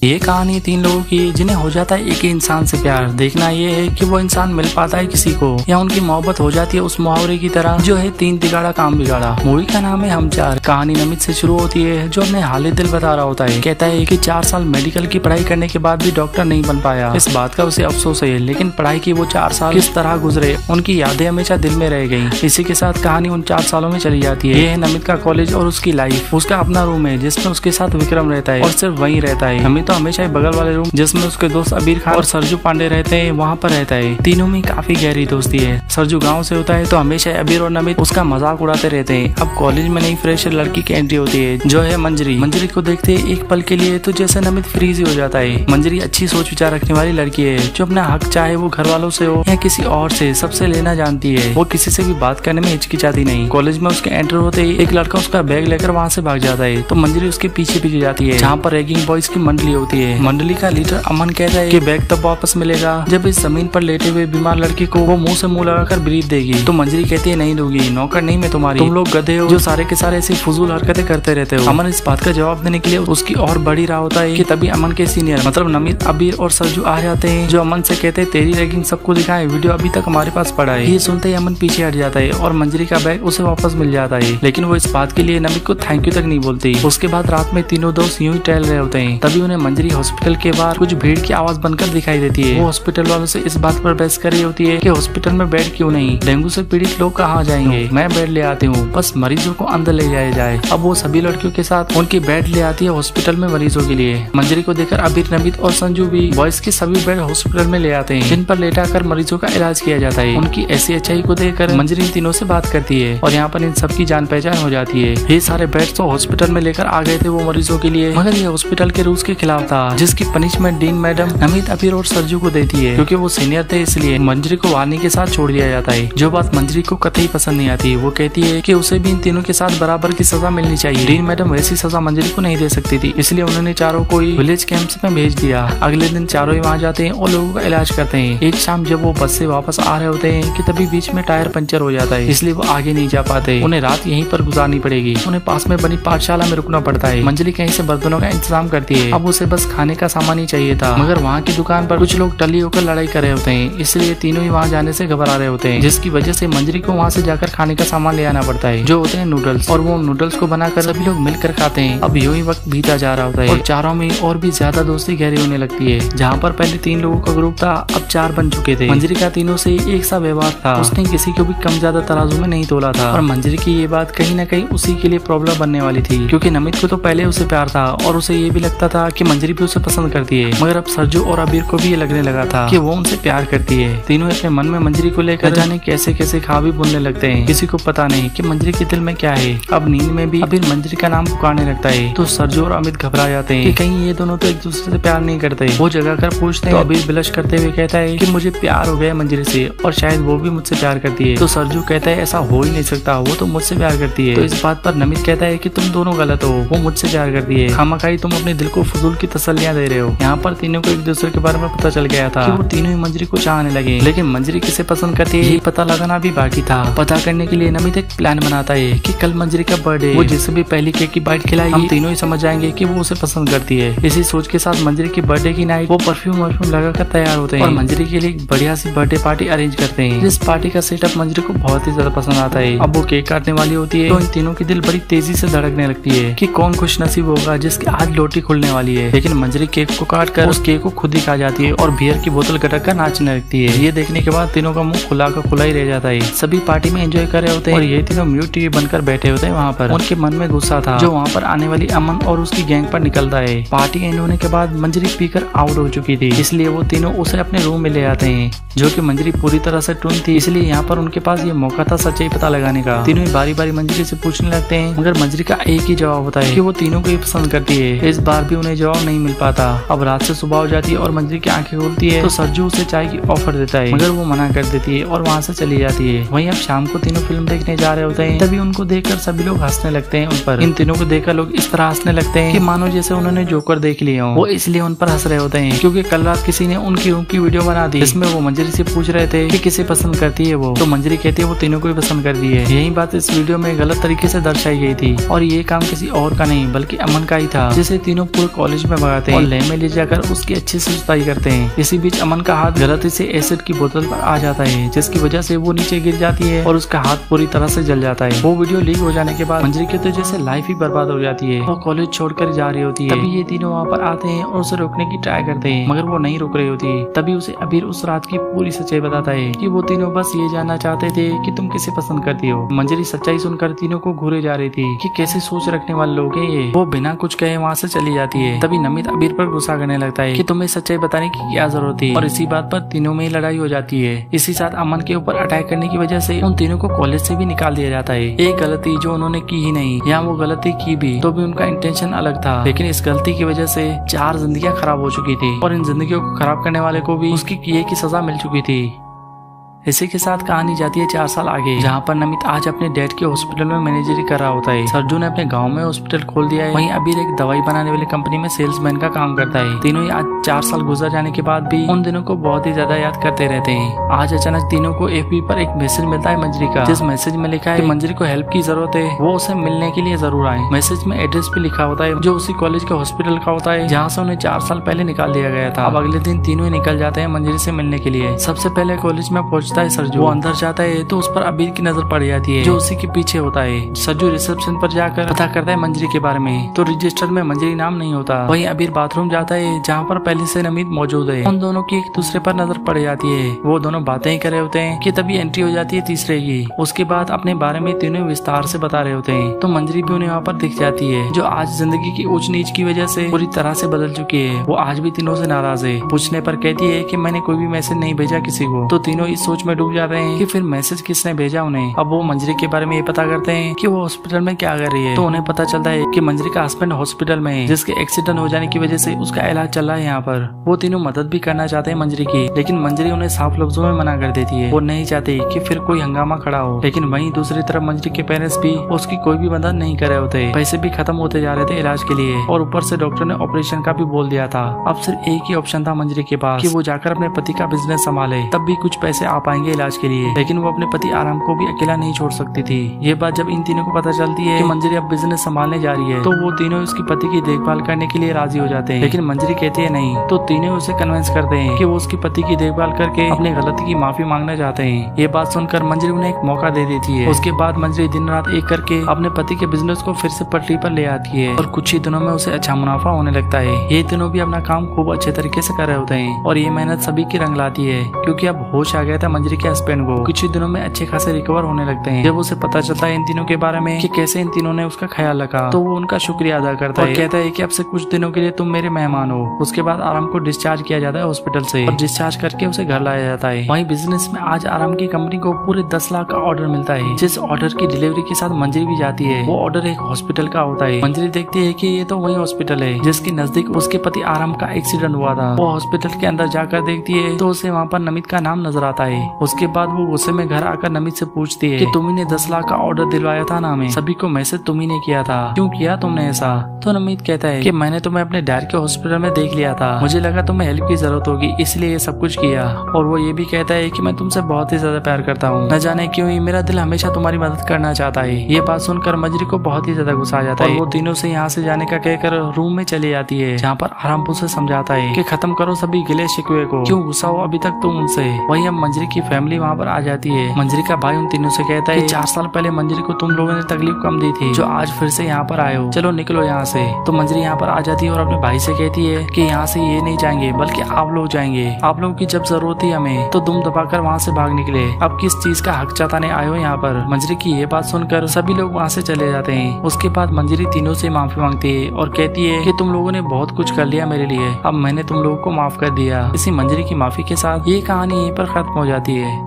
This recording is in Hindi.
ये कहानी 3 लोगों की जिन्हें हो जाता है एक ही इंसान से प्यार। देखना ये है कि वो इंसान मिल पाता है किसी को या उनकी मोहब्बत हो जाती है उस मुहावरे की तरह जो है 3 तिगाड़ा काम बिगाड़ा। मूवी का नाम है हम 4। कहानी नमित से शुरू होती है जो अपने हाल दिल बता रहा होता है। कहता है कि 4 साल मेडिकल की पढ़ाई करने के बाद भी डॉक्टर नहीं बन पाया। इस बात का उसे अफसोस है, लेकिन पढ़ाई की वो 4 साल किस तरह गुजरे उनकी यादें हमेशा दिल में रह गयी। इसी के साथ कहानी उन 4 सालों में चली जाती है। ये है नमित का कॉलेज और उसकी लाइफ। उसका अपना रूम है जिसमें उसके साथ विक्रम रहता है और सिर्फ वही रहता है। नमित तो हमेशा बगल वाले रूम जिसमें उसके दोस्त अबीर खान और सरजू पांडे रहते हैं वहाँ पर रहता है। तीनों में काफी गहरी दोस्ती है। सरजू गाँव से होता है तो हमेशा अबीर और नमित उसका मजाक उड़ाते रहते हैं। अब कॉलेज में नई फ्रेशर लड़की की एंट्री होती है जो है मंजरी। मंजरी को देखते एक पल के लिए तो जैसे नमित फ्रीज ही हो जाता है। मंजरी अच्छी सोच विचार रखने वाली लड़की है जो अपना हक चाहे वो घर वालों से हो या किसी और से सबसे लेना जानती है। वो किसी से भी बात करने में हिचकिचाती नहीं। कॉलेज में उसके एंटर होते ही एक लड़का उसका बैग लेकर वहाँ से भाग जाता है तो मंजरी उसके पीछे पीछे जाती है जहाँ पर रैगिंग बॉयज की मंडली होती है। मंडली का लीडर अमन कहता है कि बैग तब वापस मिलेगा जब इस जमीन पर लेटे हुए बीमार लड़की को वो मुंह से मुंह लगाकर ब्रीथ देगी। तो मंजरी कहती है नहीं दूंगी, नौकर नहीं मैं तुम्हारी, तुम लोग गधे हो जो सारे के सारे ऐसी फजूल हरकतें करते रहते हो। अमन इस बात का जवाब देने के लिए उसकी और बढ़ी रहा होता है कि तभी अमन के सीनियर मतलब नमित, अबीर और सरजू आ जाते हैं जो अमन से कहते हैं तेरी रैगिंग सबको दिखाए, वीडियो अभी तक हमारे पास पड़ा है। ये सुनते ही अमन पीछे हट जाता है और मंजरी का बैग उसे वापस मिल जाता है, लेकिन वो इस बात के लिए नमित को थैंक यू तक नहीं बोलती। उसके बाद रात में तीनों दोस्त यूं ही टहल रहे होते हैं तभी उन्हें मंजरी हॉस्पिटल के बाहर कुछ भीड़ की आवाज बनकर दिखाई देती है। वो हॉस्पिटल वालों से इस बात पर बहस कर रही होती है कि हॉस्पिटल में बेड क्यों नहीं, डेंगू से पीड़ित लोग कहाँ जाएंगे, मैं बेड ले आती हूँ, बस मरीजों को अंदर ले जाया जाए। अब वो सभी लड़कियों के साथ उनकी बेड ले आती है हॉस्पिटल में मरीजों के लिए। मंजरी को देखकर अबीर, नमित और संजू भी बॉयज के सभी बेड हॉस्पिटल में ले आते हैं जिन पर लेटा कर मरीजों का इलाज किया जाता है। उनकी ऐसी अच्छाई को देखकर मंजरी इन तीनों से बात करती है और यहाँ पर इन सबकी जान पहचान हो जाती है। ये सारे बेड्स तो हॉस्पिटल में लेकर आ गए थे वो मरीजों के लिए, मगर ये हॉस्पिटल के रूल्स के खिलाफ था जिसकी पनिशमेंट डीन मैडम नमित, अबीर और सरजू को देती है। क्योंकि वो सीनियर थे इसलिए मंजरी को वार्निंग के साथ छोड़ दिया जाता है। जो बात मंजरी को कतई पसंद नहीं आती। वो कहती है कि उसे भी इन तीनों के साथ बराबर की सजा मिलनी चाहिए। डीन मैडम वैसी सजा मंजरी को नहीं दे सकती थी, इसलिए उन्होंने चारों को ही विलेज कैंप में भेज दिया। अगले दिन चारों ही वहाँ जाते हैं और लोगों का इलाज करते हैं। एक शाम जब वो बस से वापस आ रहे होते हैं कि तभी बीच में टायर पंचर हो जाता है, इसलिए वो आगे नहीं जा पाते। उन्हें रात यहीं पर गुजारनी पड़ेगी। उन्हें पास में बनी पाठशाला में रुकना पड़ता है। मंजरी कहीं से बर्तनों का इंतजाम करती है। अब उसे बस खाने का सामान ही चाहिए था, मगर वहाँ की दुकान पर कुछ लोग टली होकर लड़ाई कर रहे होते हैं, इसलिए तीनों ही वहाँ जाने से घबरा रहे होते हैं, जिसकी वजह से मंजरी को वहाँ से जाकर खाने का सामान ले आना पड़ता है जो होते हैं नूडल्स। और वो नूडल्स को बनाकर सभी लोग मिलकर खाते हैं। अब यूं ही वक्त बीता जा रहा होता है और चारों में और भी ज्यादा दोस्ती गहरी होने लगती है। जहाँ पर पहले 3 लोगों का ग्रुप था अब 4 बन चुके थे। मंजरी का तीनों से एक सा व्यवहार था, उसने किसी को भी कम ज्यादा तराजू में नहीं तोला था। और मंजरी की ये बात कहीं न कहीं उसी के लिए प्रॉब्लम बनने वाली थी, क्योंकि नमित को तो पहले उसे प्यार था और उसे ये भी लगता था कि मंजरी भी उसे पसंद करती है, मगर अब सरजू और अबीर को भी ये लगने लगा था कि वो उनसे प्यार करती है। तीनों अपने मन में मंजरी को लेकर जाने कैसे कैसे ख्वाब भी बुनने लगते हैं। किसी को पता नहीं कि मंजरी के दिल में क्या है। अब नींद में भी अबीर मंजरी का नाम पुकारने लगता है तो सरजू और अमित घबरा जाते हैं कि कहीं ये दोनों तो एक दूसरे से प्यार नहीं करते। वो जगह कर पूछते हैं तो अबीर बिलश करते हुए कहता है कि मुझे प्यार हो गया मंजरी से और शायद वो भी मुझसे प्यार करती है। तो सरजू कहता है ऐसा हो ही नहीं सकता, वो तो मुझसे प्यार करती है। तो इस बात पर नमित कहता है कि तुम दोनों गलत हो, वो मुझसे प्यार करती है, खामखाई तुम अपने दिल को फजूल की तसल्लियां दे रहे हो। यहाँ पर तीनों को एक दूसरे के बारे में पता चल गया था कि वो तीनों ही मंजरी को चाहने लगे, लेकिन मंजरी किसे पसंद करती है ये पता लगाना भी बाकी था। पता करने के लिए नमित एक प्लान बनाता है कि कल मंजरी का बर्थडे, वो जिससे भी पहली केक की बाइट खिलाई हम तीनों ही समझ जाएंगे कि वो उसे पसंद करती है। इसी सोच के साथ मंजरी की बर्थडे की नाइट वो परफ्यूम लगाकर तैयार होते हैं और मंजरी के लिए एक बढ़िया सी बर्थडे पार्टी अरेंज करते हैं। इस पार्टी का सेटअप मंजरी को बहुत ही ज्यादा पसंद आता है। अब वो केक काटने वाली होती है तो इन तीनों की दिल बड़ी तेजी से धड़कने लगती है कि कौन खुश नसीब होगा जिसकी आज लोटी खुलने वाली है। लेकिन मंजरी केक को काट कर उस केक को खुद ही खा जाती है और बियर की बोतल गटक कर नाचने लगती है। ये देखने के बाद तीनों का मुंह खुला का खुला ही रह जाता है। सभी पार्टी में एंजॉय कर रहे होते हैं और ये तीनों म्यूट टीवी बनकर बैठे होते हैं वहाँ पर। उनके मन में गुस्सा था जो वहाँ पर आने वाली अमन और उसकी गैंग पर निकलता है। पार्टी एंड होने के बाद मंजरी पीकर आउट हो चुकी थी, इसलिए वो तीनों उसे अपने रूम में ले आते हैं, जो कि मंजरी पूरी तरह से टून थी, इसलिए यहाँ पर उनके पास ये मौका था सच्चाई पता लगाने का। तीनों ही बारी बारी मंजरी से पूछने लगते हैं, मगर मंजरी का एक ही जवाब होता है कि वो तीनों को ही पसंद करती है। इस बार भी उन्हें जवाब नहीं मिल पाता। अब रात से सुबह हो जाती है और मंजरी की आंखें खुलती है तो सरजू उसे चाय की ऑफर देता है, मगर वो मना कर देती है और वहाँ से चली जाती है। वहीं अब शाम को तीनों फिल्म देखने जा रहे होते हैं, तभी उनको देखकर सभी लोग हंसने लगते हैं उन पर। इन तीनों को देखकर लोग इस तरह हंसने लगते हैं कि मानो जैसे उन्होंने जोकर देख लिया हो। वो इसलिए उन पर हंस रहे होते हैं क्योंकि कल रात किसी ने उनकी रूम की वीडियो बना दी जिसमें वो मंजरी से पूछ रहे थे कि किसे पसंद करती है वो, तो मंजरी कहती है वो तीनों को ही पसंद करती है। यही बात इस वीडियो में गलत तरीके से दर्शाई गई थी और ये काम किसी और का नहीं बल्कि अमन का ही था, जिसे तीनों पूरे कॉलेज में भगाते हैं और लेन में ले जाकर उसकी अच्छी से जुताई करते हैं। इसी बीच अमन का हाथ गलती से एसिड की बोतल पर आ जाता है, जिसकी वजह से वो नीचे गिर जाती है और उसका हाथ पूरी तरह से जल जाता है। वो वीडियो लीक हो जाने के बाद मंजरी की तो जैसे लाइफ ही बर्बाद हो जाती है। वो कॉलेज छोड़कर जा रही होती है। तभी ये तीनों वहाँ पर आते हैं और उसे रोकने की ट्राई करते हैं, मगर वो नहीं रुक रही होती। तभी उसे अबीर उस रात की पूरी सच्चाई बताता है कि वो तीनों बस ये जानना चाहते थे कि तुम किसे पसंद करती हो। मंजरी सच्चाई सुनकर तीनों को घूरे जा रही थी कि कैसे सोच रखने वाले लोग हैं ये। वो बिना कुछ कहे वहाँ से चली जाती है। तभी नमित अबीर पर गुस्सा करने लगता है कि तुम्हें सच्चाई बताने की क्या जरूरत थी, और इसी बात पर तीनों में लड़ाई हो जाती है। इसी साथ अमन के ऊपर अटैक करने की वजह से उन तीनों को कॉलेज से भी निकाल दिया जाता है। एक गलती जो उन्होंने की ही नहीं, यहाँ वो गलती की भी तो भी उनका इंटेंशन अलग था, लेकिन इस गलती की वजह से 4 जिंदगियां खराब हो चुकी थी और इन जिंदगियों को खराब करने वाले को भी उसकी किए की सजा मिल चुकी थी। इसी के साथ कहानी जाती है 4 साल आगे, जहाँ पर नमित आज अपने डैड के हॉस्पिटल में मैनेजरी कर रहा होता है। सरजू ने अपने गांव में हॉस्पिटल खोल दिया है। वहीं अबीर एक दवाई बनाने वाली कंपनी में सेल्समैन का काम करता है। तीनों ही आज 4 साल गुजर जाने के बाद भी उन दिनों को बहुत ही ज्यादा याद करते रहते हैं। आज अचानक तीनों को FB पर एक मैसेज मिलता है मंजरी का, जिस मैसेज में लिखा है कि मंजरी को हेल्प की जरूरत है, वो उसे मिलने के लिए जरूर आए। मैसेज में एड्रेस भी लिखा होता है जो उसी कॉलेज के हॉस्पिटल का होता है जहाँ से उन्हें 4 साल पहले निकाल दिया गया था। अब अगले दिन तीनों ही निकल जाते हैं मंजरी से मिलने के लिए। सबसे पहले कॉलेज में पहुंचता है सरजू। वो जाता है तो उस पर अबीर की नजर पड़ जाती है जो उसी के पीछे होता है। सरजू रिसेप्शन पर जाकर पता करता है मंजरी के बारे में, तो रजिस्टर में मंजरी नाम नहीं होता। वहीं अबीर बाथरूम जाता है जहाँ पर पहले से नमित मौजूद है। उन दोनों की एक दूसरे पर नजर पड़ जाती है। वो दोनों बातें ही कर रहे होते हैं कि तभी एंट्री हो जाती है तीसरे की। उसके बाद अपने बारे में तीनों विस्तार से बता रहे होते हैं, तो मंजरी भी उन्हें वहाँ पर दिख जाती है, जो आज जिंदगी की ऊंच नीच की वजह से पूरी तरह से बदल चुकी है। वो आज भी तीनों से नाराज है। पूछने पर कहती है कि मैंने कोई भी मैसेज नहीं भेजा किसी को। तो तीनों इस सोच में डूब जाते हैं कि फिर मैसेज किसने भेजा उन्हें। अब वो मंजरी के बारे में ये पता करते हैं कि वो हॉस्पिटल में क्या कर रही है। तो उन्हें पता चलता है कि मंजरी का हस्बैंड हॉस्पिटल में है, जिसके एक्सीडेंट हो जाने की वजह से उसका इलाज चल रहा है यहाँ पर। वो तीनों मदद भी करना चाहते हैं मंजरी की, लेकिन मंजरी उन्हें साफ लफ्जों में मना कर देती है। वो नहीं चाहती कि फिर कोई हंगामा खड़ा हो। लेकिन वहीं दूसरी तरफ मंजरी के पेरेंट्स भी उसकी कोई भी मदद नहीं कर रहे होते। पैसे भी खत्म होते जा रहे थे इलाज के लिए, और ऊपर से डॉक्टर ने ऑपरेशन का भी बोल दिया था। अब सिर्फ एक ही ऑप्शन था मंजरी के पास कि वो जाकर अपने पति का बिजनेस संभाले, तब भी कुछ पैसे आ पाएंगे इलाज के लिए। लेकिन वो अपने पति आराम को भी अकेला नहीं छोड़ सकती थी। ये बात जब इन तीनों को पता चलती है कि मंजरी अब बिजनेस संभालने जा रही है, तो वो तीनों उसके पति की देखभाल करने के लिए राजी हो जाते हैं। लेकिन मंजरी कहती है नहीं, तो तीनों उसे कन्विंस करते हैं कि वो उसके पति की देखभाल करके अपनी गलती की माफी मांगना चाहते हैं। ये बात सुनकर मंजरी उन्हें एक मौका दे देती है। उसके बाद मंजरी दिन रात एक करके अपने पति के बिजनेस को फिर से पटरी पर ले आती है, और कुछ ही दिनों में उसे अच्छा मुनाफा होने लगता है। ये तीनों भी अपना काम खूब अच्छे तरीके से कर रहे होते हैं, और ये मेहनत सभी की रंग लाती है, क्योंकि अब होश आ गया था मंजरी के हस्बैंड को। कुछ ही दिनों में अच्छे खासे रिकवर होने लगते हैं। जब उसे पता चलता है इन तीनों के बारे में कि कैसे इन तीनों ने उसका ख्याल रखा, तो वो उनका शुक्रिया अदा करता है। कहता है कि अब से कुछ दिनों के लिए तुम मेरे मेहमान हो। उसके बाद आराम को डिस्चार्ज किया जाता है हॉस्पिटल से, और डिस्चार्ज करके उसे घर लाया जाता है। वहीं बिजनेस में आज आराम की कंपनी को पूरे 10 लाख का ऑर्डर मिलता है, जिस ऑर्डर की डिलीवरी के साथ मंजरी भी जाती है। वो ऑर्डर एक हॉस्पिटल का होता है। मंजरी देखती है कि ये तो वही हॉस्पिटल है जिसके नजदीक उसके पति आराम का एक्सीडेंट हुआ था। वो हॉस्पिटल के अंदर जाकर देखती है तो उसे वहाँ पर नमित का नाम नजर आता है। उसके बाद वो गुस्से में घर आकर नमित से पूछती है कि तुम्ही ने 10 लाख का ऑर्डर दिलवाया था ना हमें, सभी को मैसेज तुम्ही ने किया था, क्यों किया तुमने ऐसा? तो नमित कहता है कि मैंने तुम्हें अपने डैड के हॉस्पिटल में देख लिया था, मुझे लगा तुम्हें हेल्प की जरूरत होगी, इसलिए ये सब कुछ किया। और वो ये भी कहता है कि मैं तुमसे बहुत ही ज्यादा प्यार करता हूँ, न जाने क्यों ही मेरा दिल हमेशा तुम्हारी मदद करना चाहता है। ये बात सुनकर मंजरी को बहुत ही ज्यादा गुस्सा आ जाता है। वो तीनों से यहाँ से जाने का कहकर रूम में चली जाती है, जहाँ पर आराम से समझाता है कि खत्म करो सभी गिले शिकवे को, क्यों गुस्सा हो अभी तक तुम उनसे। वही अब मंजरी की फैमिली वहाँ पर आ जाती है। मंजरी का भाई उन तीनों से कहता है 4 साल पहले मंजरी को तुम लोगों ने तकलीफ कम दी थी, जो आज फिर से यहाँ पर आए हो, चलो निकलो यहाँ से। तो मंजरी यहाँ पर आ जाती है और अपने भाई से कहती है कि यहाँ से ये नहीं जाएंगे बल्कि आप लोग जाएंगे, आप लोगों की जब जरूरत थी हमें तो दुम दबाकर वहाँ से भाग निकले, अब किस चीज का हक चाहने आए हो यहाँ पर। मंजरी की ये बात सुनकर सभी लोग वहाँ से चले जाते हैं। उसके बाद मंजरी तीनों से माफी मांगती है और कहती है कि तुम लोगों ने बहुत कुछ कर लिया मेरे लिए, अब मैंने तुम लोगों को माफ कर दिया। इसी मंजरी की माफी के साथ ये कहानी यहीं पर खत्म हो जाती है।